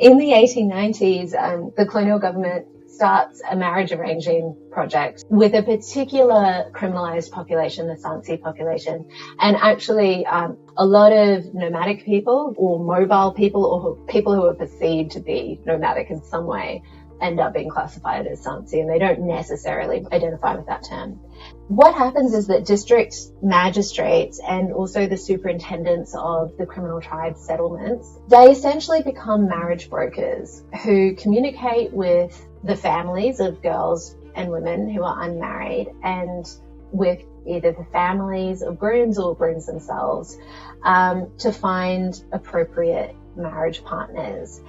In the 1890s, the colonial government starts a marriage arranging project with a particular criminalized population, the Sansi population. And actually, a lot of nomadic people or mobile people or people who are perceived to be nomadic in some way end up being classified as Sansi, and they don't necessarily identify with that term. What happens is that district magistrates and also the superintendents of the criminal tribe settlements, they essentially become marriage brokers who communicate with the families of girls and women who are unmarried and with either the families of grooms or grooms themselves to find appropriate marriage partners.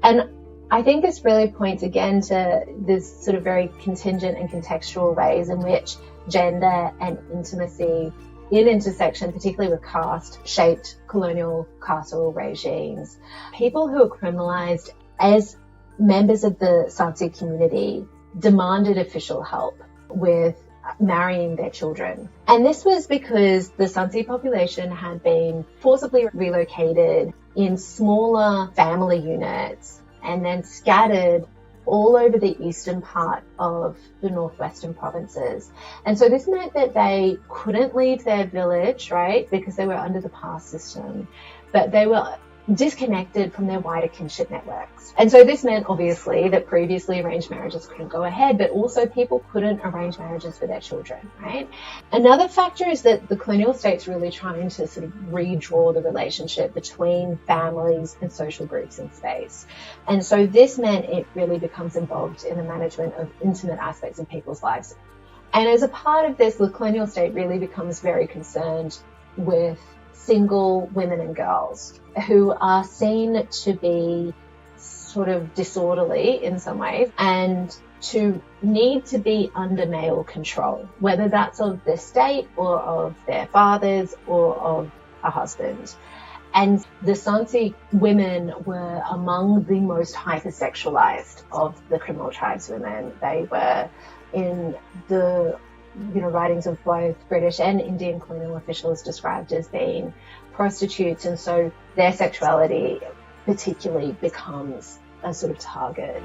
And I think this really points again to this sort of very contingent and contextual ways in which gender and intimacy in intersection, particularly with caste, shaped colonial carceral regimes. People who are criminalized as members of the Sansi community demanded official help with marrying their children. And this was because the Sansi population had been forcibly relocated in smaller family units and then scattered all over the eastern part of the northwestern provinces. And so this meant that they couldn't leave their village, right, because they were under the pass system, but they were disconnected from their wider kinship networks. And so this meant, obviously, that previously arranged marriages couldn't go ahead, but also people couldn't arrange marriages for their children, right? Another factor is that the colonial state's really trying to sort of redraw the relationship between families and social groups in space. And so this meant it really becomes involved in the management of intimate aspects of people's lives. And as a part of this, the colonial state really becomes very concerned with single women and girls who are seen to be sort of disorderly in some ways and to need to be under male control, whether that's of the state or of their fathers or of a husband. And the Sansi women were among the most hypersexualized of the criminal tribeswomen. They were in the writings of both British and Indian colonial officials described as being prostitutes, and so their sexuality particularly becomes a sort of target.